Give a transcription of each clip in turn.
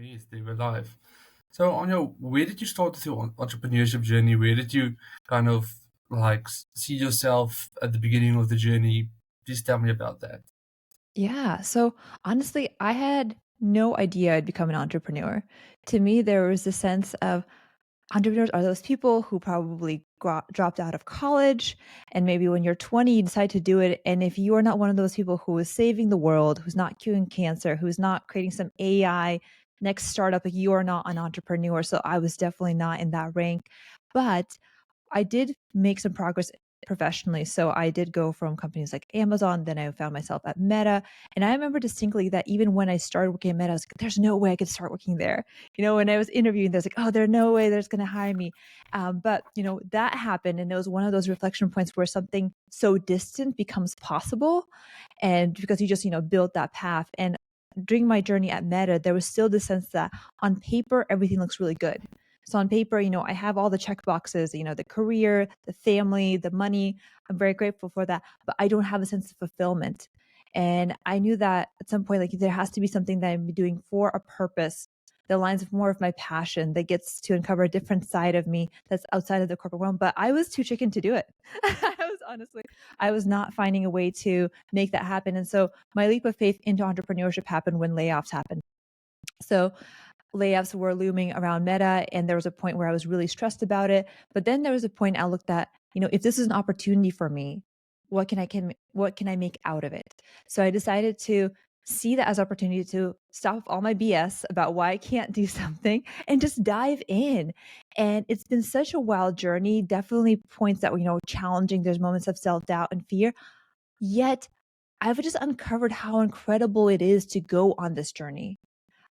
Yes, they were live. So, Anya, where did you start with your entrepreneurship journey? Where did you kind of like see yourself at the beginning of the journey? Please tell me about that. Yeah. So honestly, I had no idea I'd become an entrepreneur. To me, there was a sense of entrepreneurs are those people who probably dropped out of college. And maybe when you're 20, you decide to do it. And if you are not one of those people who is saving the world, who's not curing cancer, who's not creating some AI next startup, like you are not an entrepreneur. So I was definitely not in that rank. But I did make some progress professionally. So I did go from companies like Amazon, then I found myself at Meta. And I remember distinctly that even when I started working at Meta, I was like, there's no way I could start working there. When I was interviewing, there's like, oh, there's no way there's going to hire me. But that happened. And it was one of those reflection points where something so distant becomes possible. And because you just, build that path. And during my journey at Meta, there was still the sense that on paper, everything looks really good. So on paper, I have all the check boxes, the career, the family, the money. I'm very grateful for that, but I don't have a sense of fulfillment. And I knew that at some point, like there has to be something that I'm doing for a purpose that aligns with more of my passion, that gets to uncover a different side of me that's outside of the corporate realm. But I was too chicken to do it. I was not finding a way to make that happen. And so my leap of faith into entrepreneurship happened when layoffs happened. So layoffs were looming around Meta, and there was a point where I was really stressed about it. But then there was a point I looked at, if this is an opportunity for me, what can I make out of it? So I decided to see that as opportunity to stop all my BS about why I can't do something and just dive in. And it's been such a wild journey. Definitely points that were, challenging. There's moments of self-doubt and fear. Yet I've just uncovered how incredible it is to go on this journey.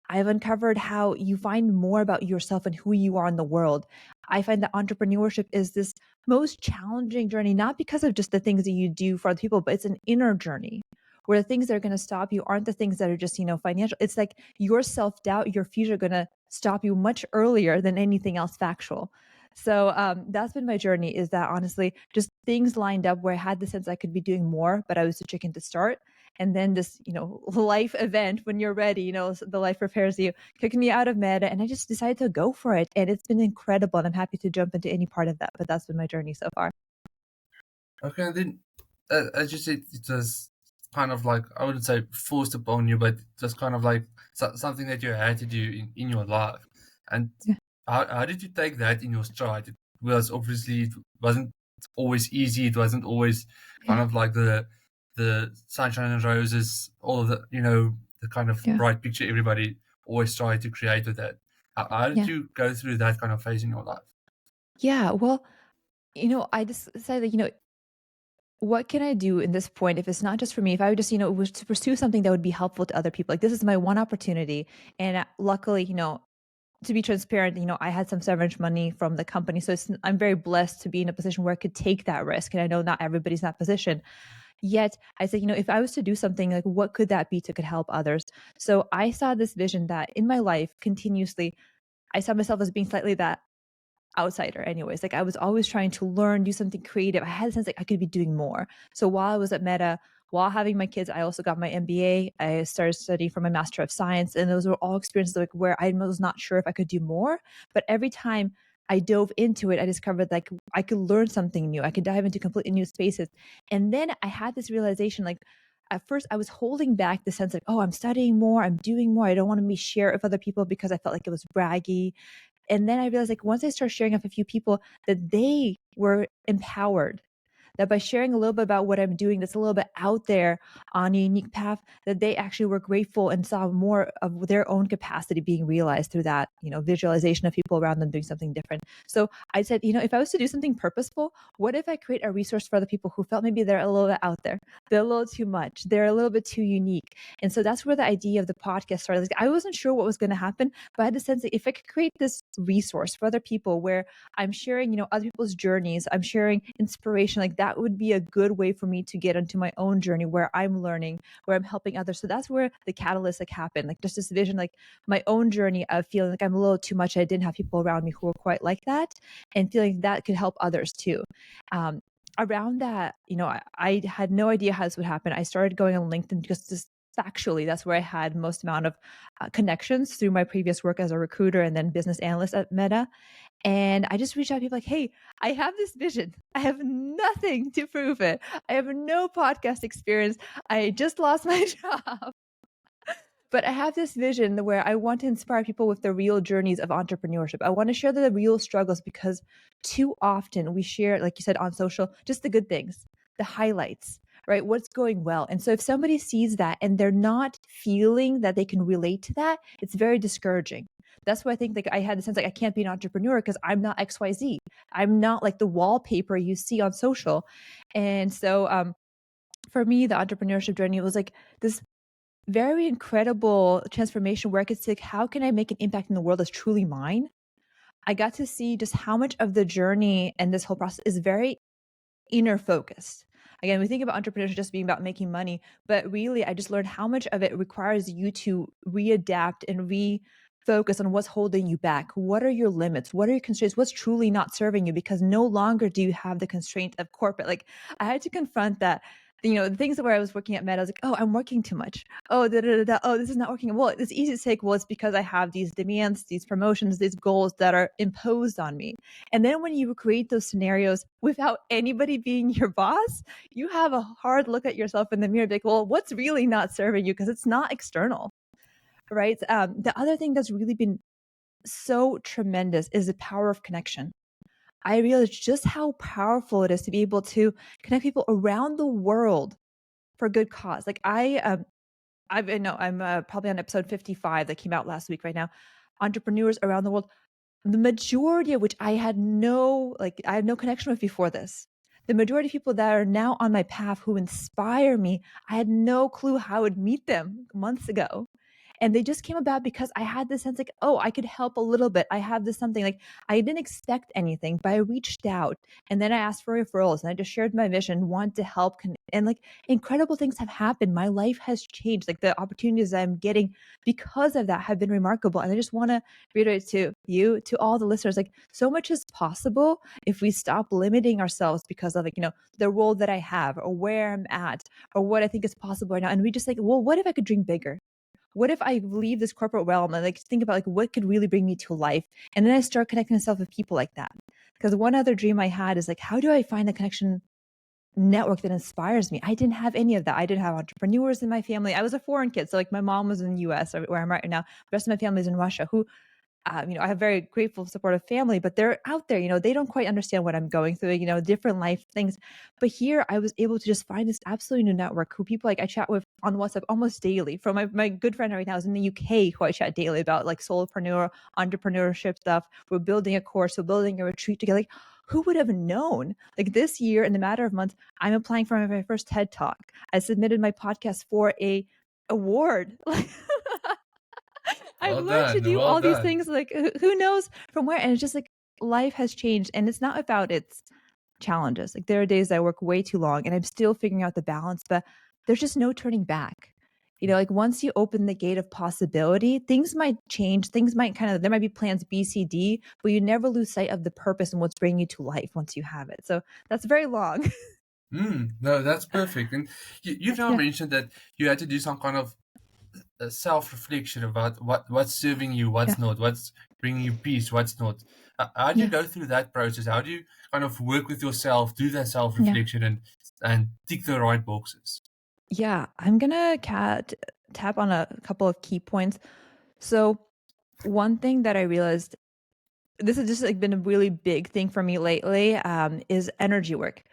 I've uncovered how you find more about yourself and who you are in the world. I find that entrepreneurship is this most challenging journey, not because of just the things that you do for other people, but it's an inner journey where the things that are going to stop you aren't the things that are just, financial. It's like your self doubt, your fears are going to stop you much earlier than anything else factual. So that's been my journey, is that honestly, just things lined up where I had the sense I could be doing more, but I was too chicken to start. And then this, life event, when you're ready, the life prepares you, kicked me out of Meta, and I just decided to go for it. And it's been incredible. And I'm happy to jump into any part of that. But that's been my journey so far. Okay, and then as you said, it was kind of like, I wouldn't say forced upon you, but just kind of like something that you had to do in your life. And Yeah. how did you take that in your stride? It was obviously, it wasn't always easy. It wasn't always kind Yeah. of like the sunshine and roses, all of the, the kind of Yeah. bright picture everybody always tried to create with that. How did Yeah. you go through that kind of phase in your life? Yeah. Well, I just decided, what can I do in this point if it's not just for me? If I would just, was to pursue something that would be helpful to other people. Like this is my one opportunity. And luckily, to be transparent, I had some severance money from the company. So I'm very blessed to be in a position where I could take that risk. And I know not everybody's in that position. Yet I said, if I was to do something, like what could that be to could help others? So I saw this vision that in my life continuously, I saw myself as being slightly that outsider anyways. Like I was always trying to learn, do something creative. I had a sense like I could be doing more. So while I was at Meta, while having my kids, I also got my MBA. I started studying for my Master of Science. And those were all experiences like where I was not sure if I could do more. But every time I dove into it, I discovered like I could learn something new. I could dive into completely new spaces. And then I had this realization like at first I was holding back the sense like, oh, I'm studying more, I'm doing more. I don't want to be share it with other people because I felt like it was braggy. And then I realized like once I started sharing with a few people that they were empowered, that by sharing a little bit about what I'm doing that's a little bit out there on a unique path, that they actually were grateful and saw more of their own capacity being realized through that, visualization of people around them doing something different. So I said, if I was to do something purposeful, what if I create a resource for other people who felt maybe they're a little bit out there, they're a little too much, they're a little bit too unique. And so that's where the idea of the podcast started. Like, I wasn't sure what was going to happen, but I had the sense that if I could create this resource for other people where I'm sharing, other people's journeys, I'm sharing inspiration, like that would be a good way for me to get into my own journey where I'm learning, where I'm helping others. So that's where the catalyst like happened, like just this vision, like my own journey of feeling like I'm a little too much. I didn't have people around me who were quite like that, and feeling that could help others too. Around that, I had no idea how this would happen. I started going on LinkedIn just factually, that's where I had most amount of connections through my previous work as a recruiter and then business analyst at Meta. And I just reached out to people like, hey, I have this vision. I have nothing to prove it. I have no podcast experience. I just lost my job. But I have this vision where I want to inspire people with the real journeys of entrepreneurship. I want to share the real struggles because too often we share, like you said, on social, just the good things, the highlights, right? What's going well. And so if somebody sees that and they're not feeling that they can relate to that, it's very discouraging. That's why I think like I had the sense like I can't be an entrepreneur because I'm not XYZ. I'm not like the wallpaper you see on social. And so for me, the entrepreneurship journey was like this very incredible transformation where I could see like, how can I make an impact in the world that's truly mine? I got to see just how much of the journey and this whole process is very inner focused. Again, we think about entrepreneurship just being about making money, but really, I just learned how much of it requires you to readapt and refocus on what's holding you back. What are your limits? What are your constraints? What's truly not serving you? Because no longer do you have the constraint of corporate. Like, I had to confront that. The things where I was working at Meta, I was like, oh, I'm working too much. Oh, da, da, da, da. Oh, this is not working. Well, it's easy to say, well, it's because I have these demands, these promotions, these goals that are imposed on me. And then when you create those scenarios without anybody being your boss, you have a hard look at yourself in the mirror, like, well, what's really not serving you? Because it's not external, right? The other thing that's really been so tremendous is the power of connection. I realized just how powerful it is to be able to connect people around the world for good cause. Like I know I'm probably on episode 55 that came out last week right now. Entrepreneurs around the world, the majority of which I had no connection with before this. The majority of people that are now on my path who inspire me, I had no clue how I would meet them months ago. And they just came about because I had this sense like, oh, I could help a little bit. I have this something like I didn't expect anything, but I reached out and then I asked for referrals and I just shared my vision, want to help. And like incredible things have happened. My life has changed. Like the opportunities I'm getting because of that have been remarkable. And I just want to reiterate to you, to all the listeners, like so much is possible if we stop limiting ourselves because of the role that I have or where I'm at or what I think is possible right now. And we just like, well, what if I could dream bigger? What if I leave this corporate realm and like think about like what could really bring me to life? And then I start connecting myself with people like that. Because one other dream I had is like, how do I find the connection network that inspires me? I didn't have any of that. I didn't have entrepreneurs in my family. I was a foreign kid. So like my mom was in the US where I'm right now. The rest of my family is in Russia who I have very grateful, supportive family, but they're out there, they don't quite understand what I'm going through, different life things. But here I was able to just find this absolutely new network who people like I chat with on WhatsApp almost daily. From my good friend right now is in the UK who I chat daily about like solopreneur, entrepreneurship stuff. We're building a course, we're building a retreat together. Like, who would have known? Like this year, in the matter of months, I'm applying for my first TED Talk. I submitted my podcast for a award. I've Well learned to done, do well all these done. things, like, who knows from where, and it's just, like, life has changed, and it's not about its challenges, like, there are days I work way too long, and I'm still figuring out the balance, but there's just no turning back. Like, once you open the gate of possibility, things might change, things might there might be plans B, C, D, but you never lose sight of the purpose and what's bringing you to life once you have it, so that's very long. No, that's perfect. And you've now Yeah, mentioned that you had to do some kind of self-reflection about what's serving you, what's yeah, not, what's bringing you peace, what's not. How do you yeah, go through that process? How do you kind of work with yourself, do that yeah. self-reflection, and tick the right boxes? Yeah, I'm gonna tap on a couple of key points. So, one thing that I realized, this has just like been a really big thing for me lately, is energy work.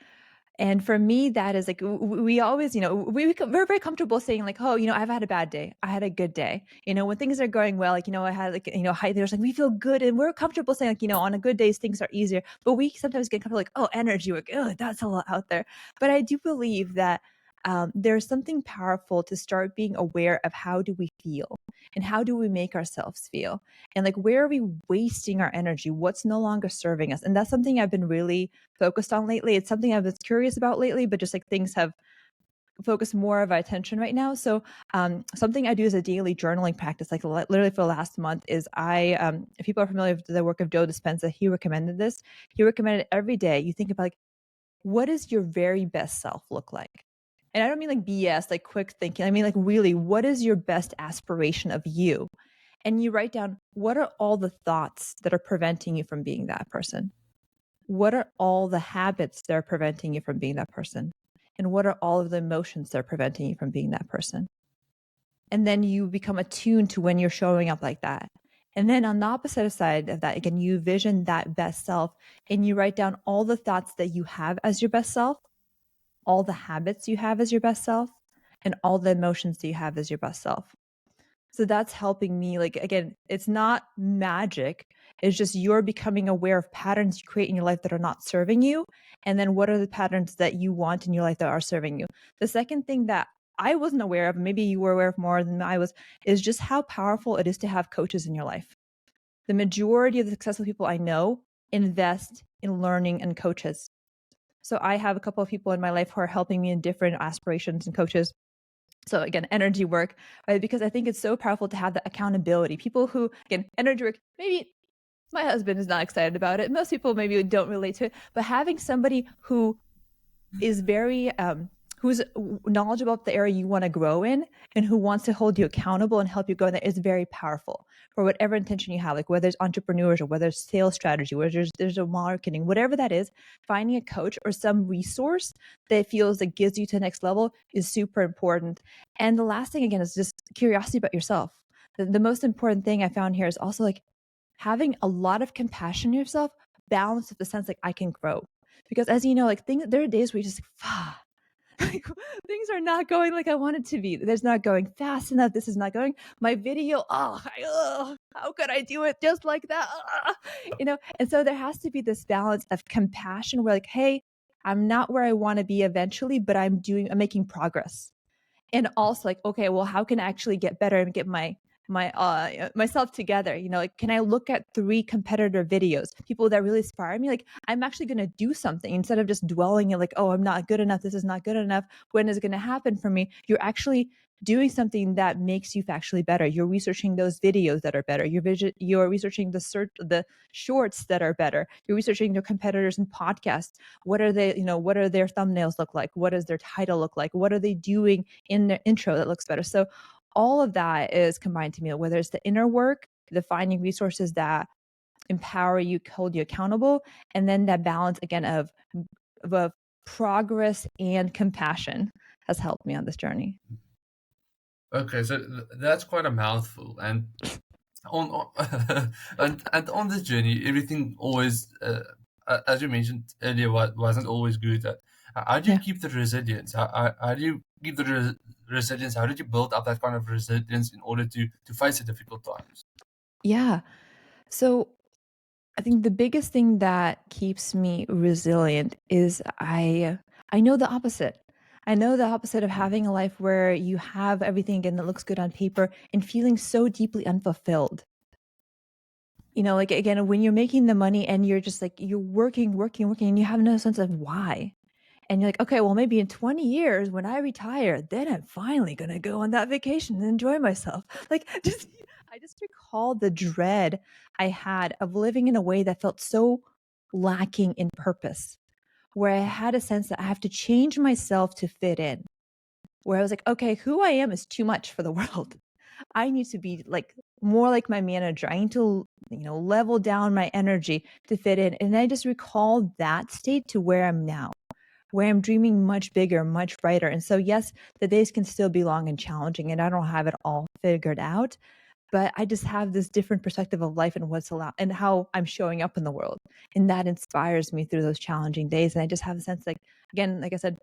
And for me, that is like we always, we're very comfortable saying like, oh, I've had a bad day, I had a good day. When things are going well, like I had like high. There's like we feel good, and we're comfortable saying like on a good days things are easier. But we sometimes get comfortable like, oh, energy work, oh, that's a lot out there. But I do believe that there's something powerful to start being aware of how do we feel and how do we make ourselves feel, and like where are we wasting our energy, what's no longer serving us. And that's something I've been really focused on lately. It's something I was curious about lately, but just like things have focused more of my attention right now. So something I do as a daily journaling practice, like literally for the last month, is if people are familiar with the work of Joe Dispenza, he recommended this. He recommended every day you think about like, what does your very best self look like? And I don't mean like BS, like quick thinking. I mean like really, what is your best aspiration of you? And you write down, what are all the thoughts that are preventing you from being that person? What are all the habits that are preventing you from being that person? And what are all of the emotions that are preventing you from being that person? And then you become attuned to when you're showing up like that. And then on the opposite side of that, again, you vision that best self and you write down all the thoughts that you have as your best self, all the habits you have as your best self, and all the emotions that you have as your best self. So that's helping me. Like, again, it's not magic. It's just you're becoming aware of patterns you create in your life that are not serving you. And then what are the patterns that you want in your life that are serving you? The second thing that I wasn't aware of, maybe you were aware of more than I was, is just how powerful it is to have coaches in your life. The majority of the successful people I know invest in learning and coaches. So I have a couple of people in my life who are helping me in different aspirations and coaches. So again, energy work, right? Because I think it's so powerful to have that accountability. People who, again, energy work, maybe my husband is not excited about it. Most people maybe don't relate to it, but having somebody who is very who's knowledgeable about the area you want to grow in and who wants to hold you accountable and help you go in there is very powerful for whatever intention you have, like whether it's entrepreneurs or whether it's sales strategy, whether there's a marketing, whatever that is. Finding a coach or some resource that feels that gives you to the next level is super important. And the last thing again is just curiosity about yourself. The most important thing I found here is also like having a lot of compassion in yourself balanced with the sense like I can grow. Because as you know, like things, there are days where you just like, things are not going like I want it to be. There's not going fast enough. This is not going. My video, how could I do it just like that? And so there has to be this balance of compassion where like, hey, I'm not where I want to be eventually, but I'm making progress. And also like, okay, well, how can I actually get better and get myself together? Like, can I look at 3 competitor videos, people that really inspire me? Like, I'm actually going to do something instead of just dwelling in like, oh, I'm not good enough, this is not good enough, when is it going to happen for me? You're actually doing something that makes you factually better. You're researching those videos that are better. You're researching the shorts that are better. You're researching their competitors and podcasts. What are they, what are their thumbnails look like? What does their title look like? What are they doing in their intro that looks better? So all of that is combined to me, whether it's the inner work, the finding resources that empower you, hold you accountable, and then that balance again of progress and compassion has helped me on this journey. Okay, so that's quite a mouthful, and on and on this journey, everything always, as you mentioned earlier, wasn't always good. How do you Yeah. keep the resilience? How do you keep the resilience? How did you build up that kind of resilience in order to face the difficult times? Yeah. So I think the biggest thing that keeps me resilient is I know the opposite. I know the opposite of having a life where you have everything again that looks good on paper and feeling so deeply unfulfilled. Like again, when you're making the money and you're just like you're working, working, working, and you have no sense of why. And you're like, okay, well, maybe in 20 years when I retire, then I'm finally gonna go on that vacation and enjoy myself. Like just I just recall the dread I had of living in a way that felt so lacking in purpose, where I had a sense that I have to change myself to fit in. Where I was like, okay, who I am is too much for the world. I need to be like more like my manager. I need to, level down my energy to fit in. And I just recall that state to where I'm now, where I'm dreaming much bigger, much brighter. And so, yes, the days can still be long and challenging, and I don't have it all figured out. But I just have this different perspective of life and what's allowed and how I'm showing up in the world. And that inspires me through those challenging days. And I just have a sense like, again, like I said,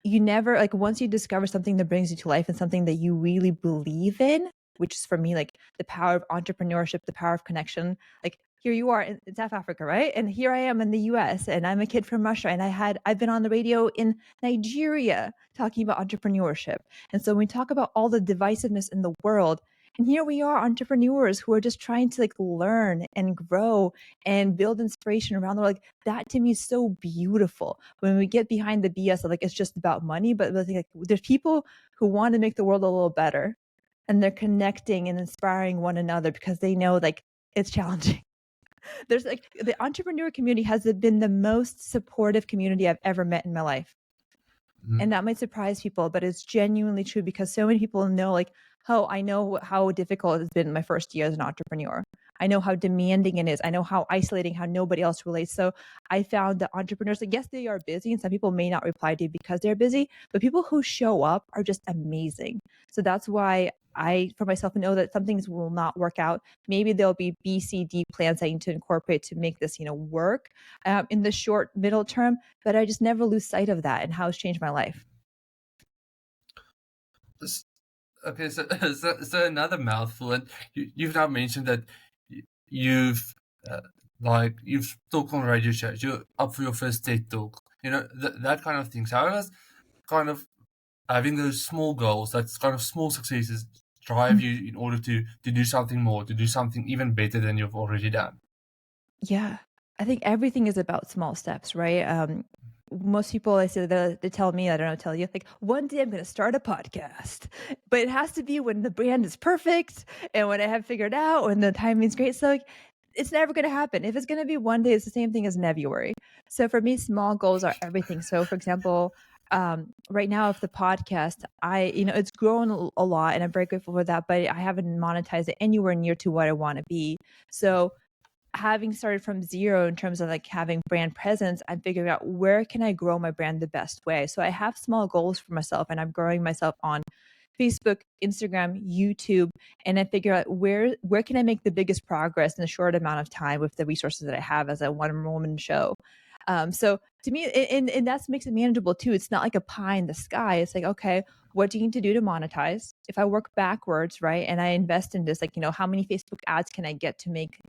you never like once you discover something that brings you to life and something that you really believe in, which is for me like the power of entrepreneurship, the power of connection. Like here you are in South Africa, right? And here I am in the US and I'm a kid from Russia and I've been on the radio in Nigeria talking about entrepreneurship. And so when we talk about all the divisiveness in the world, and here we are entrepreneurs who are just trying to like learn and grow and build inspiration around the world. Like that to me is so beautiful when we get behind the BS of like it's just about money, but like there's people who want to make the world a little better and they're connecting and inspiring one another because they know like it's challenging. There's like the entrepreneur community has been the most supportive community I've ever met in my life. Mhm. And that might surprise people, but it's genuinely true because so many people know, like, oh, I know how difficult it's been my first year as an entrepreneur. I know how demanding it is. I know how isolating, how nobody else relates. So I found that entrepreneurs, like, yes, they are busy, and some people may not reply to you because they're busy, but people who show up are just amazing. So that's why I, for myself, know that some things will not work out. Maybe there'll be B, C, D plans I need to incorporate to make this, work in the short, middle term. But I just never lose sight of that and how it's changed my life. S- Okay, so, so another mouthful, and you've now mentioned that you've like you've talked on radio shows. You're up for your first TED talk. That kind of thing. So how does kind of having those small goals, that's kind of small successes, drive Mm. you in order to do something more, to do something even better than you've already done? Yeah. I think everything is about small steps, right? Most people I say they tell me, I don't know, tell you, like, one day I'm gonna start a podcast. But it has to be when the brand is perfect and when I have figured out, when the timing's great. So like it's never gonna happen. If it's gonna be one day, it's the same thing as February. So for me, small goals are everything. So for example, right now if the podcast, it's grown a lot and I'm very grateful for that, but I haven't monetized it anywhere near to what I want to be. So having started from zero in terms of like having brand presence, I'm figuring out where can I grow my brand the best way. So I have small goals for myself and I'm growing myself on Facebook, Instagram, YouTube, and I figure out where can I make the biggest progress in a short amount of time with the resources that I have as a one woman show. So to me, and that makes it manageable too. It's not like a pie in the sky. It's like, okay, what do you need to do to monetize? If I work backwards, right, and I invest in this, like, how many Facebook ads can I get to make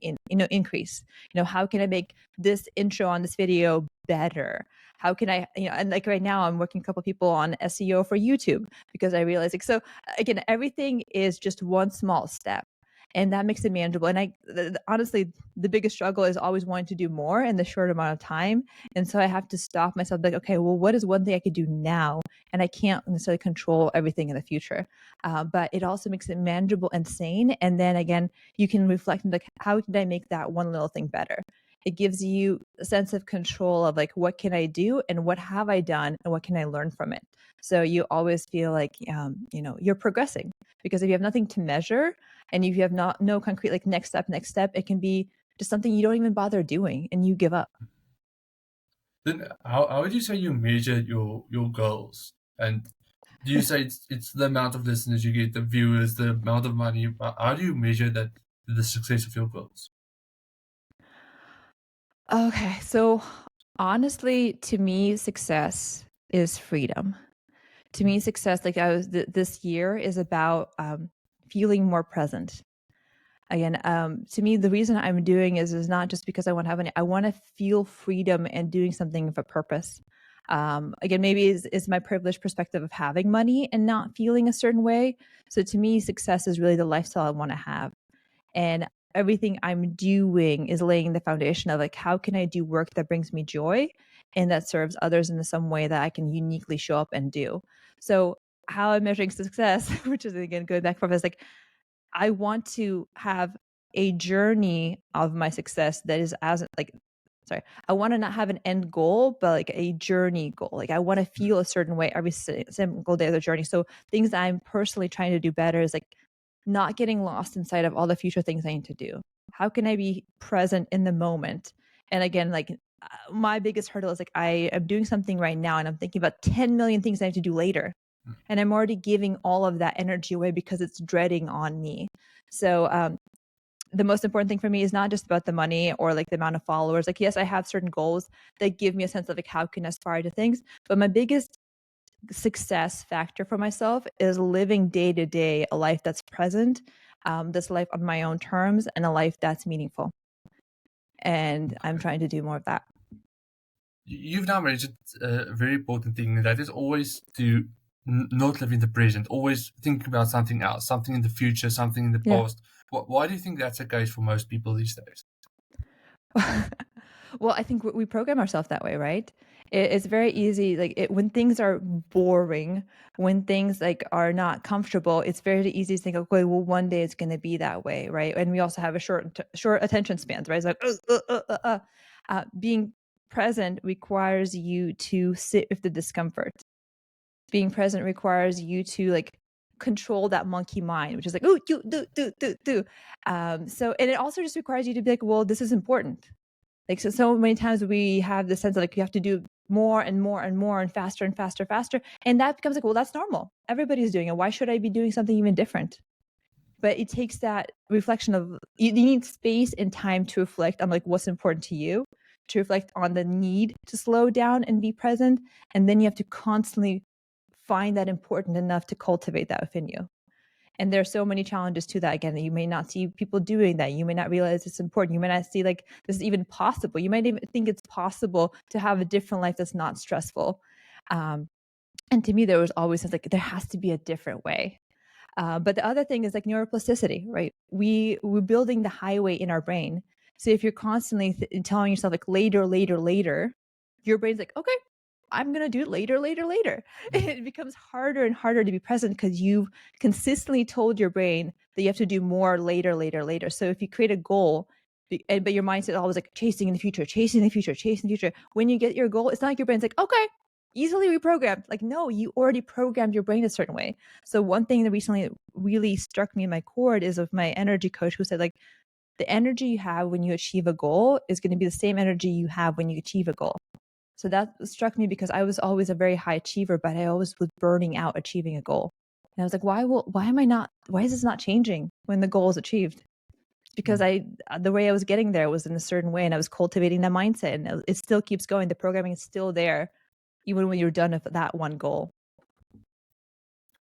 increase? How can I make this intro on this video better? How can I, and like right now, I'm working a couple people on SEO for YouTube because I realized, like, so again, everything is just one small step. And that makes it manageable. And honestly, the biggest struggle is always wanting to do more in the short amount of time. And so I have to stop myself, like, okay, well, what is one thing I could do now? And I can't necessarily control everything in the future. But it also makes it manageable and sane. And then again, you can reflect, like, how can I make that one little thing better? It gives you a sense of control of like, what can I do and what have I done and what can I learn from it? So you always feel like, you're progressing, because if you have nothing to measure and if you have not no concrete, like, next step, it can be just something you don't even bother doing and you give up. Then how would you say you measure your goals? And do you say it's the amount of listeners you get, the viewers, the amount of money? How do you measure that the success of your goals? Okay, so honestly, to me, success is freedom. To me, success, like, this year is about feeling more present. Again, to me, the reason I'm doing is not just because I want to have any. I want to feel freedom and doing something of a purpose. Again, maybe is my privileged perspective of having money and not feeling a certain way. So to me, success is really the lifestyle I want to have. And everything I'm doing is laying the foundation of, like, how can I do work that brings me joy and that serves others in some way that I can uniquely show up and do. So how I'm measuring success, which is again going back from, is like, I want to have a journey of my success that is as like, sorry, I want to not have an end goal, but like a journey goal. Like, I want to feel a certain way every single day of the journey. So things that I'm personally trying to do better is like not getting lost inside of all the future things I need to do. How can I be present in the moment? And again, like, my biggest hurdle is like, I am doing something right now and I'm thinking about 10 million things I have to do later. And I'm already giving all of that energy away because it's dreading on me. So, the most important thing for me is not just about the money or like the amount of followers. Like, yes, I have certain goals that give me a sense of like how can I aspire to things. But my biggest success factor for myself is living day to day a life that's present, this life on my own terms, and a life that's meaningful. And I'm Okay. trying to do more of that. You've now mentioned a very important thing that is always to not live in the present, always think about something else, something in the future, something in the Yeah. past. Why do you think that's the case for most people these days? Well, I think we program ourselves that way, right? It's very easy, like, when things are boring, when things like are not comfortable, it's very easy to think, okay, well, one day it's going to be that way, right? And we also have a short attention spans, right? It's like, being present requires you to sit with the discomfort. being present requires you to like control that monkey mind, which is like, oh, do. So, and it also just requires you to be like, well, this is important. Like, so many times we have the sense of like, you have to do more and more and more and faster and faster, faster. And that becomes like, well, that's normal. Everybody's doing it. Why should I be doing something even different? But it takes that reflection of, you need space and time to reflect on like what's important to you, to reflect on the need to slow down and be present. And then you have to constantly find that important enough to cultivate that within you. And there's so many challenges to that. Again, that you may not see people doing that. You may not realize it's important. You may not see like this is even possible. You might even think it's possible to have a different life that's not stressful. And to me, there was always this, like, there has to be a different way. But the other thing is like neuroplasticity, right? We're building the highway in our brain. So if you're constantly telling yourself like later, later, later, your brain's like, okay, I'm going to do it later, later, later. It becomes harder and harder to be present because you've consistently told your brain that you have to do more later, later, later. So if you create a goal, but your mindset is always like chasing in the future, chasing in the future, chasing the future. When you get your goal, it's not like your brain's like, okay, easily reprogrammed. Like, no, you already programmed your brain a certain way. So one thing that recently really struck me in my chord is of my energy coach who said like, the energy you have when you achieve a goal is going to be the same energy you have when you achieve a goal. So that struck me because I was always a very high achiever, but I always was burning out achieving a goal. And I was like, why is this not changing when the goal is achieved? Because the way I was getting there was in a certain way, and I was cultivating that mindset, and it still keeps going. The programming is still there, even when you're done with that one goal.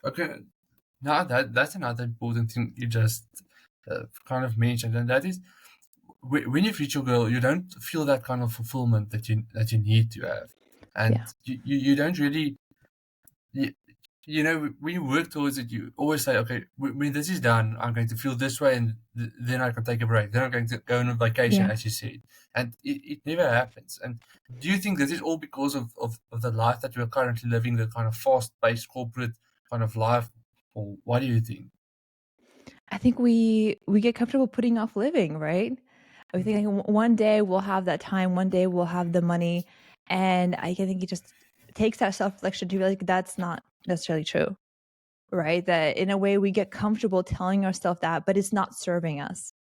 Okay, now that's another important thing you just kind of mentioned, and that is when you reach your goal, you don't feel that kind of fulfillment that you need to have, and Yeah. you don't really. When you work towards it, you always say, okay, when this is done, I'm going to feel this way, and then I can take a break. Then I'm going to go on a vacation, Yeah. as you said. And it never happens. And do you think this is all because of the life that we're currently living, the kind of fast-paced corporate kind of life? Or what do you think? I think we get comfortable putting off living, right? We think like, one day we'll have that time, one day we'll have the money, and I think it just takes that self-reflection to be like, that's not necessarily true, right? That in a way we get comfortable telling ourselves that, but it's not serving us.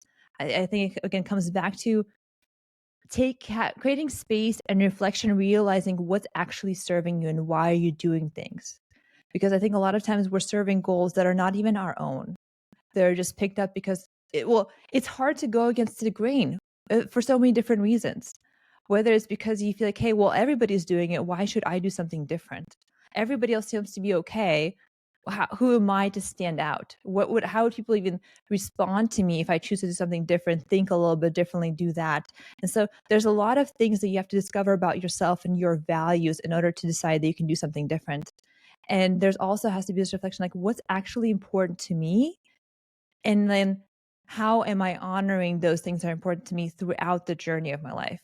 I think it, again, comes back to creating space and reflection, realizing what's actually serving you and why are you doing things. Because I think a lot of times we're serving goals that are not even our own. They're just picked up because it's hard to go against the grain for so many different reasons. Whether it's because you feel like, hey, well, everybody's doing it. Why should I do something different? Everybody else seems to be okay. Who am I to stand out? How would people even respond to me if I choose to do something different, think a little bit differently, do that? And so there's a lot of things that you have to discover about yourself and your values in order to decide that you can do something different. And there's also has to be this reflection, like what's actually important to me, and then how am I honoring those things that are important to me throughout the journey of my life?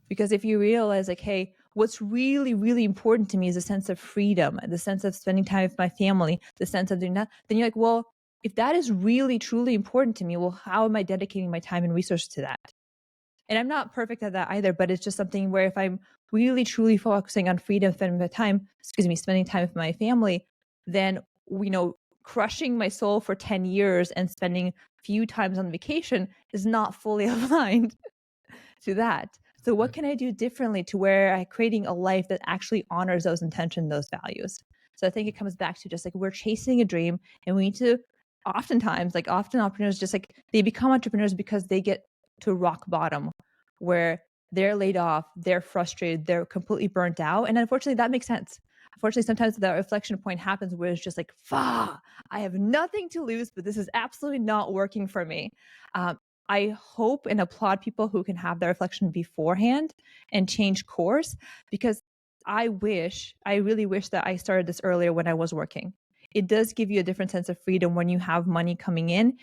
Because if you realize, like, hey, what's really, really important to me is a sense of freedom, the sense of spending time with my family, the sense of doing that, then you're like, well, if that is really, truly important to me, well, how am I dedicating my time and resources to that? And I'm not perfect at that either, but it's just something where if I'm really, truly focusing on freedom, spending time with my family, then, crushing my soul for 10 years and spending few times on vacation is not fully aligned to that. So what can I do differently to where I'm creating a life that actually honors those intentions, those values? So I think it comes back to just like we're chasing a dream, and we need to oftentimes, like often entrepreneurs just like they become entrepreneurs because they get to rock bottom where they're laid off, they're frustrated, they're completely burnt out. And unfortunately that makes sense. Unfortunately, sometimes that reflection point happens where it's just like, "Fuck, I have nothing to lose, but this is absolutely not working for me." I hope and applaud people who can have that reflection beforehand and change course, because I really wish that I started this earlier when I was working. It does give you a different sense of freedom when you have money coming in,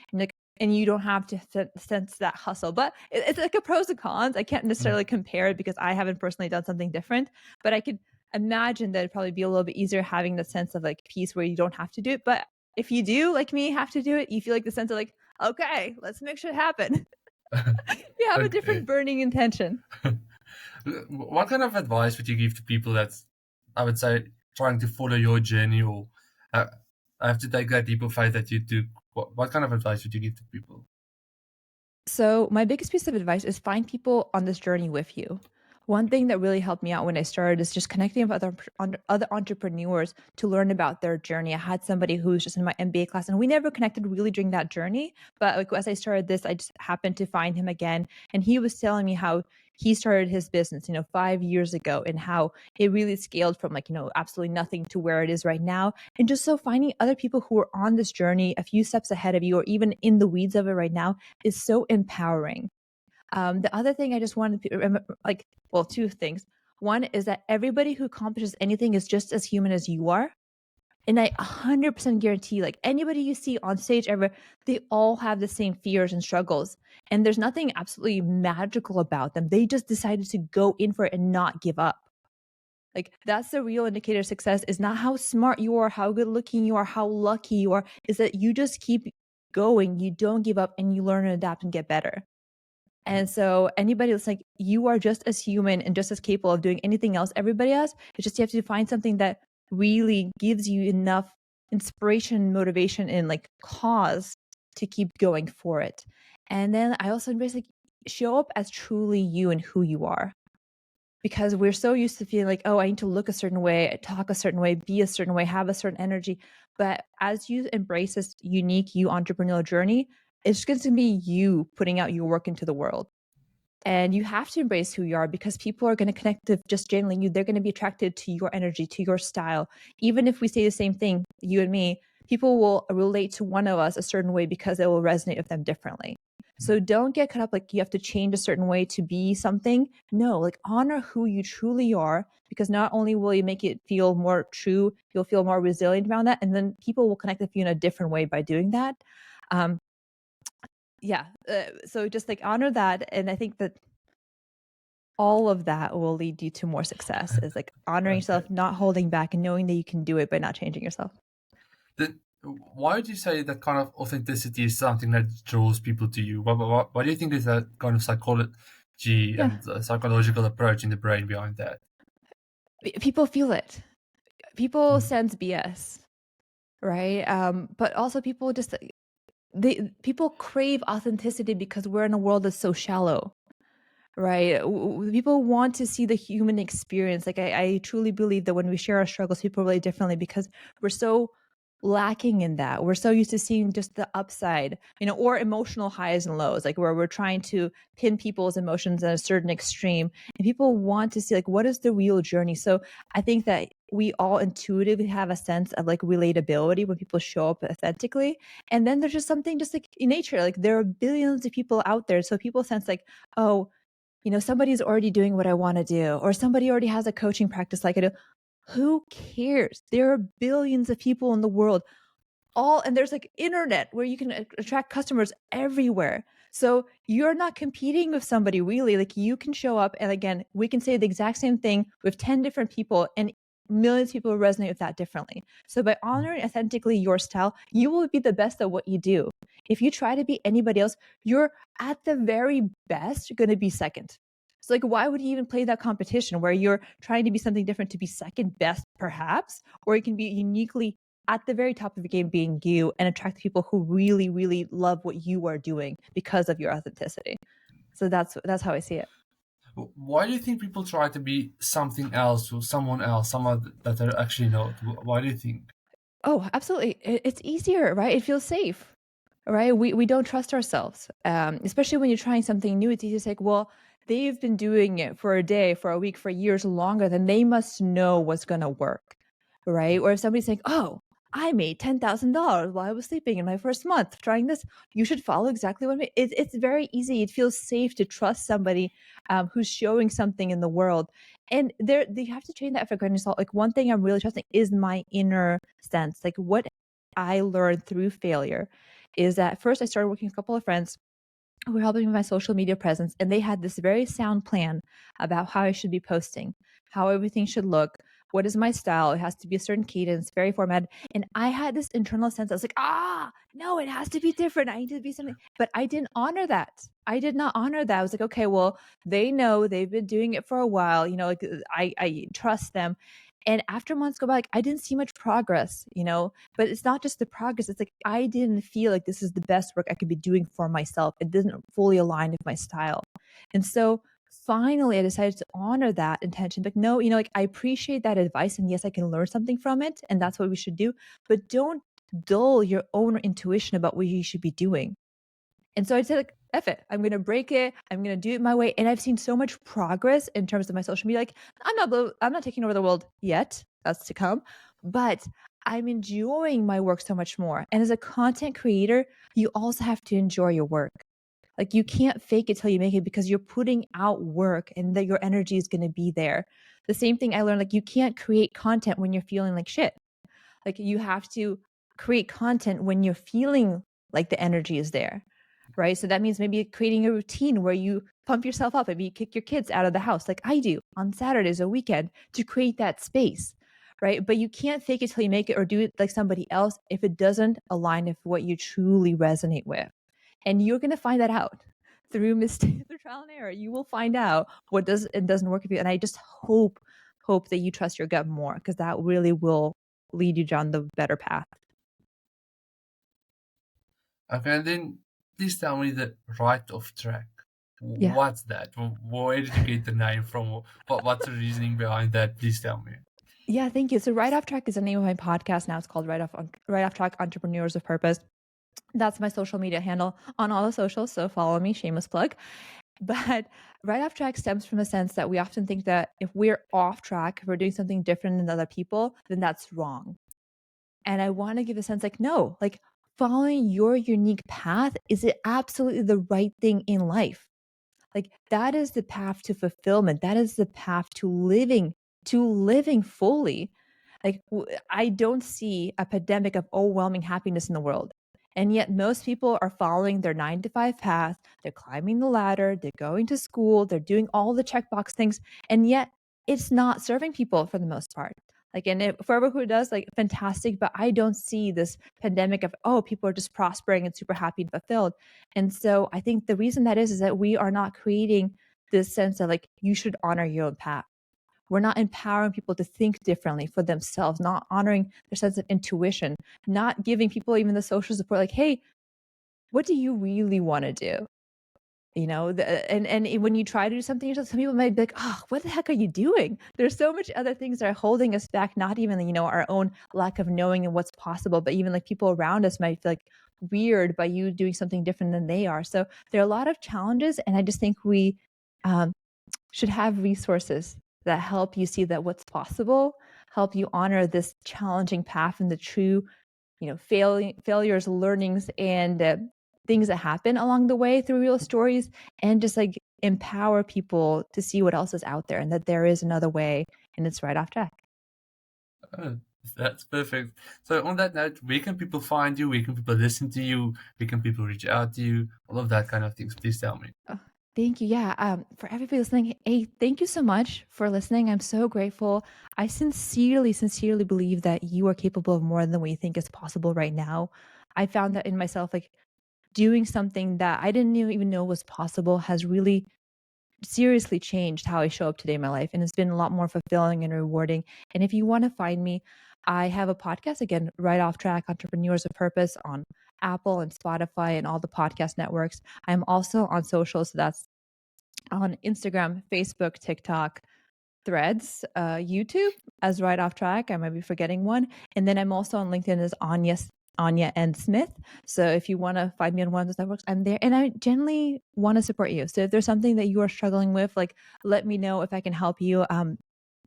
and you don't have to sense that hustle. But it's like a pros and cons. I can't necessarily compare it because I haven't personally done something different, but I could imagine that it'd probably be a little bit easier having the sense of like peace where you don't have to do it. But if you do, like me, have to do it, you feel like the sense of like, okay, let's make shit happen. You have a Okay. different burning intention. What kind of advice would you give to people that I would say trying to follow your journey, or uh, I have to take that deeper faith that you took? What kind of advice would you give to people? So, my biggest piece of advice is find people on this journey with you. One thing that really helped me out when I started is just connecting with other entrepreneurs to learn about their journey. I had somebody who was just in my MBA class, and we never connected really during that journey. But like as I started this, I just happened to find him again, and he was telling me how he started his business, 5 years ago, and how it really scaled from like absolutely nothing to where it is right now. And just so finding other people who are on this journey a few steps ahead of you, or even in the weeds of it right now, is so empowering. The other thing I just wanted to remember, like, well, two things. One is that everybody who accomplishes anything is just as human as you are. And I 100% guarantee, like, anybody you see on stage ever, they all have the same fears and struggles. And there's nothing absolutely magical about them. They just decided to go in for it and not give up. Like, that's the real indicator of success, is not how smart you are, how good looking you are, how lucky you are, is that you just keep going, you don't give up, and you learn and adapt and get better. And so anybody that's like, you are just as human and just as capable of doing anything else everybody else. It's just you have to find something that really gives you enough inspiration, motivation, and like cause to keep going for it. And then I also embrace like show up as truly you and who you are. Because we're so used to feeling like, oh, I need to look a certain way, talk a certain way, be a certain way, have a certain energy. But as you embrace this unique you entrepreneurial journey, it's going to be you putting out your work into the world. And you have to embrace who you are, because people are going to connect with just genuinely you. They're going to be attracted to your energy, to your style. Even if we say the same thing, you and me, people will relate to one of us a certain way because it will resonate with them differently. So don't get caught up like you have to change a certain way to be something. No, like honor who you truly are, because not only will you make it feel more true, you'll feel more resilient around that. And then people will connect with you in a different way by doing that. Um, yeah. So just like honor that. And I think that all of that will lead you to more success, is like honoring Okay. yourself, not holding back, and knowing that you can do it by not changing yourself. Why would you say that kind of authenticity is something that draws people to you? Why do you think there's that kind of psychology Yeah. and psychological approach in the brain behind that? People feel it. People Mm. sense BS, right? But also people just people crave authenticity because we're in a world that's so shallow. Right. People want to see the human experience. Like, I truly believe that when we share our struggles, people relate differently because we're so lacking in that. We're so used to seeing just the upside, or emotional highs and lows, like where we're trying to pin people's emotions at a certain extreme. And people want to see, like, what is the real journey? So I think that we all intuitively have a sense of like relatability when people show up authentically. And then there's just something just like in nature, like there are billions of people out there. So people sense like, oh, somebody's already doing what I want to do, or somebody already has a coaching practice like I do. Who cares? There are billions of people in the world, and there's like internet where you can attract customers everywhere. So you're not competing with somebody really. Like, you can show up, and again, we can say the exact same thing with 10 different people, and millions of people resonate with that differently. So by honoring authentically your style, you will be the best at what you do. If you try to be anybody else, you're at the very best going to be second. So like, why would you even play that competition where you're trying to be something different to be second best perhaps, or you can be uniquely at the very top of the game being you, and attract people who really, really love what you are doing because of your authenticity. So that's how I see it. Why do you think people try to be something else or someone else, someone that they're actually not? Why do you think? Oh, absolutely. It's easier, right? It feels safe, right? We don't trust ourselves, especially when you're trying something new. It's easy to say, well, they've been doing it for a day, for a week, for years longer, then they must know what's going to work, right? Or if somebody's saying, oh, I made $10,000 while I was sleeping in my first month trying this, you should follow exactly what I made. It's very easy. It feels safe to trust somebody who's showing something in the world. And they have to train that for granted. So, like, one thing I'm really trusting is my inner sense. Like, what I learned through failure is that first I started working with a couple of friends who were helping with my social media presence, and they had this very sound plan about how I should be posting, how everything should look, what is my style. It has to be a certain cadence, very formatted. And I had this internal sense. I was like, no, it has to be different. I need to be something. But I didn't honor that. I did not honor that. I was like, okay, well, they know they've been doing it for a while. Like I trust them. And after months go by, like, I didn't see much progress, but it's not just the progress. It's like I didn't feel like this is the best work I could be doing for myself. It didn't fully align with my style. And so finally I decided to honor that intention. Like, no, like I appreciate that advice. And yes, I can learn something from it. And that's what we should do. But don't dull your own intuition about what you should be doing. And so I said, like, F it. I'm gonna break it. I'm gonna do it my way. And I've seen so much progress in terms of my social media. Like, I'm not taking over the world yet. That's to come. But I'm enjoying my work so much more. And as a content creator, you also have to enjoy your work. Like you can't fake it till you make it because you're putting out work and that your energy is gonna be there. The same thing I learned, like you can't create content when you're feeling like shit. Like you have to create content when you're feeling like the energy is there, right? So that means maybe creating a routine where you pump yourself up. Maybe you kick your kids out of the house like I do on Saturdays or weekend to create that space, right? But you can't fake it till you make it or do it like somebody else if it doesn't align with what you truly resonate with. And you're going to find that out through mistake, through trial and error. You will find out what does and doesn't work for you. And I just hope that you trust your gut more because that really will lead you down the better path. Okay, and then please tell me the right of track. Yeah. What's that? Where did you get the name from? What's the reasoning behind that? Please tell me. Yeah, thank you. So Right Off Track is the name of my podcast now. It's called Right Off Track Entrepreneurs of Purpose. That's my social media handle on all the socials. So follow me, shameless plug. But right off track stems from a sense that we often think that if we're off track, if we're doing something different than other people, then that's wrong. And I want to give a sense like, no, like following your unique path is it absolutely the right thing in life. Like that is the path to fulfillment. That is the path to living fully. Like I don't see a pandemic of overwhelming happiness in the world. And yet most people are following their 9 to 5 path. They're climbing the ladder, they're going to school, they're doing all the checkbox things, and yet it's not serving people for the most part. Like, and for everyone who does, like, fantastic. But I don't see this pandemic of, oh, people are just prospering and super happy and fulfilled. And so I think the reason that is that we are not creating this sense that like you should honor your own path. We're not empowering people to think differently for themselves, not honoring their sense of intuition, not giving people even the social support like, hey, what do you really want to do? And when you try to do something yourself, some people might be like, oh, what the heck are you doing? There's so much other things that are holding us back, not even, our own lack of knowing and what's possible, but even like people around us might feel like weird by you doing something different than they are. So there are a lot of challenges. And I just think we um, should have resources that help you see that what's possible, help you honor this challenging path and the true failures, learnings, and things that happen along the way through real stories, and just like empower people to see what else is out there and that there is another way and it's right off track. Oh, that's perfect. So on that note, where can people find you? Where can people listen to you? Where can people reach out to you? All of that kind of things. Please tell me. Oh, thank you. Yeah. For everybody listening, hey, thank you so much for listening. I'm so grateful. I sincerely, sincerely believe that you are capable of more than we think is possible right now. I found that in myself, like doing something that I didn't even know was possible has really seriously changed how I show up today in my life. And it's been a lot more fulfilling and rewarding. And if you want to find me, I have a podcast again, Right Off Track Entrepreneurs of Purpose on Apple and Spotify and all the podcast networks. I'm also on social. So that's on Instagram, Facebook, TikTok, Threads, YouTube as Right Off Track. I might be forgetting one. And then I'm also on LinkedIn as Anya and Smith. So if you want to find me on one of those networks, I'm there. And I genuinely want to support you. So if there's something that you are struggling with, like let me know if I can help you.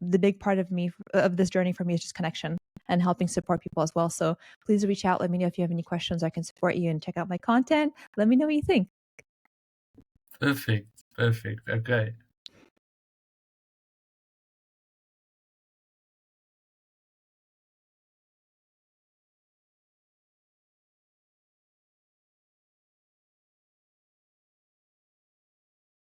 The big part of this journey for me is just connection and helping support people as well. So please reach out. Let me know if you have any questions. I can support you and check out my content. Let me know what you think. Perfect. Perfect. Okay.